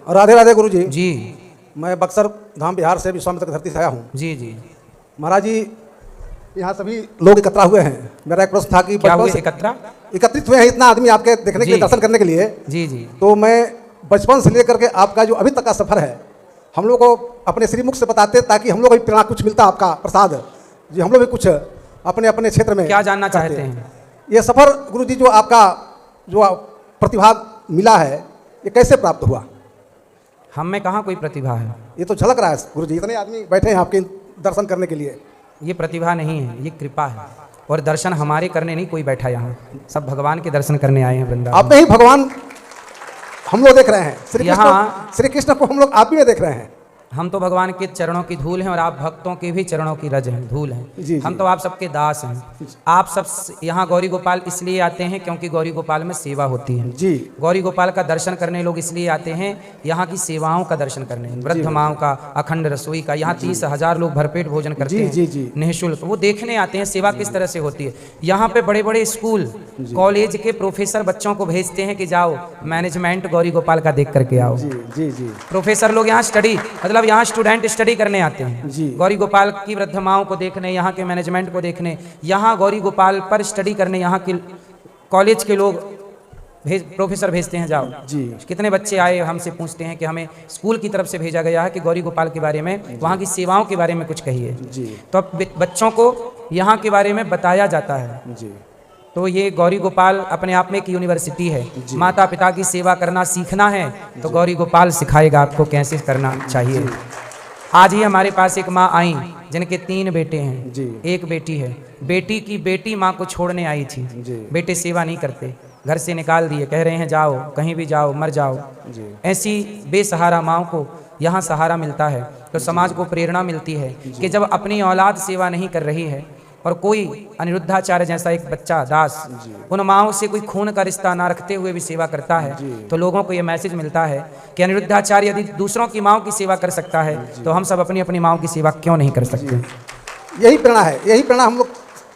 और राधे राधे गुरु जी। जी मैं बक्सर धाम बिहार से विश्वामित्र की धरती से आया हूँ। जी जी। महाराज जी यहाँ सभी लोग एकत्र हुए हैं। मेरा एक प्रश्न था कि क्या हुए एकत्रित हुए हैं इतना आदमी आपके देखने के लिए, दर्शन करने के लिए। जी जी। तो मैं बचपन से लेकर के आपका जो अभी तक का सफर है हम लोग को अपने श्रीमुख से बताते ताकि हम लोग को भी प्रेरणा कुछ मिलता आपका प्रसाद जी, हम लोग भी कुछ अपने अपने क्षेत्र में क्या जानना चाहते हैं। ये सफर गुरु जी जो आपका जो प्रतिभा मिला है ये कैसे प्राप्त हुआ। हम में कहाँ कोई प्रतिभा है, ये तो झलक रहा है गुरु जी, इतने आदमी बैठे हैं आपके दर्शन करने के लिए। ये प्रतिभा नहीं है, ये कृपा है। और दर्शन हमारे करने नहीं कोई बैठा यहाँ, सब भगवान के दर्शन करने आए हैं वृंदावन। आप में ही भगवान हम लोग देख रहे हैं, श्री कृष्ण को हम लोग आप ही में देख रहे हैं। हम तो भगवान के चरणों की धूल हैं और आप भक्तों के भी चरणों की रज हैं, धूल हैं। हम तो आप सबके दास हैं। आप सब यहाँ गौरी गोपाल इसलिए आते हैं क्योंकि गौरी गोपाल में सेवा होती है जी। गौरी गोपाल का दर्शन करने लोग इसलिए आते हैं यहाँ की सेवाओं का दर्शन करने, वृद्ध माओं का, अखंड रसोई का। यहाँ 30,000 लोग भरपेट भोजन करते हैं निःशुल्क, वो देखने आते हैं सेवा किस तरह से होती है। यहाँ पे बड़े बड़े स्कूल कॉलेज के प्रोफेसर बच्चों को भेजते हैं कि जाओ मैनेजमेंट गौरी गोपाल का देख करके आओ। प्रोफेसर लोग यहाँ स्टडी, मतलब यहाँ स्टूडेंट स्टडी करने आते हैं गौरी गोपाल की वृद्ध माओं को देखने, यहाँ के मैनेजमेंट को देखने, यहाँ गौरी गोपाल पर स्टडी करने यहाँ के कॉलेज के लोग प्रोफेसर भेजते हैं जाओ जी। कितने बच्चे आए हमसे पूछते हैं कि हमें स्कूल की तरफ से भेजा गया है कि गौरी गोपाल के बारे में, वहाँ की सेवाओं के बारे में कुछ कहिए। तो अब बच्चों को यहाँ के बारे में बताया जाता है जी। तो ये गौरी गोपाल अपने आप में एक यूनिवर्सिटी है। माता पिता की सेवा करना सीखना है तो गौरी गोपाल सिखाएगा आपको कैसे करना चाहिए। आज ही हमारे पास एक माँ आई जिनके 3 बेटे हैं जी। एक बेटी है, बेटी की बेटी माँ को छोड़ने आई थी जी। बेटे सेवा नहीं करते, घर से निकाल दिए, कह रहे हैं जाओ कहीं भी जाओ मर जाओ जी। ऐसी बेसहारा माँ को यहाँ सहारा मिलता है तो समाज को प्रेरणा मिलती है कि जब अपनी औलाद सेवा नहीं कर रही है और कोई अनिरुद्धाचार्य जैसा एक बच्चा दास उन माओं से कोई खून का रिश्ता ना रखते हुए भी सेवा करता है तो लोगों को ये मैसेज मिलता है कि अनिरुद्धाचार्य यदि दूसरों की माओं की सेवा कर सकता है तो हम सब अपनी अपनी माओं की सेवा क्यों नहीं कर सकते। यही प्रेरणा है, यही प्रेरणा हम लोग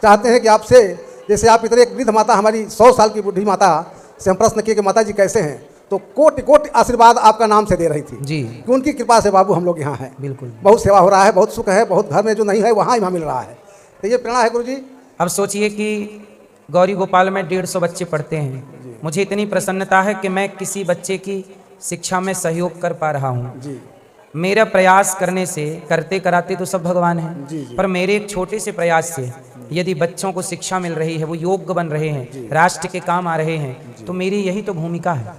चाहते हैं कि आपसे, जैसे आप इतने एक वृद्ध माता, हमारी 100 साल की बूढ़ी माता से हम प्रश्न किए कि माता जी कैसे हैं, तो कोटि कोटि आशीर्वाद आपका नाम से दे रही थी जी कि उनकी कृपा से बाबू हम लोग यहाँ हैं। बिल्कुल, बहुत सेवा हो रहा है, बहुत सुख है, बहुत घर में जो नहीं है वहाँ मिल रहा है। तो ये प्रेरणा है गुरु जी। अब सोचिए कि गौरी गोपाल में 150 बच्चे पढ़ते हैं, मुझे इतनी प्रसन्नता है कि मैं किसी बच्चे की शिक्षा में सहयोग कर पा रहा हूँ। मेरा प्रयास करने से, करते कराते तो सब भगवान हैं, पर मेरे एक छोटे से प्रयास से यदि बच्चों को शिक्षा मिल रही है, वो योग्य बन रहे हैं, राष्ट्र के काम आ रहे हैं, तो मेरी यही तो भूमिका है।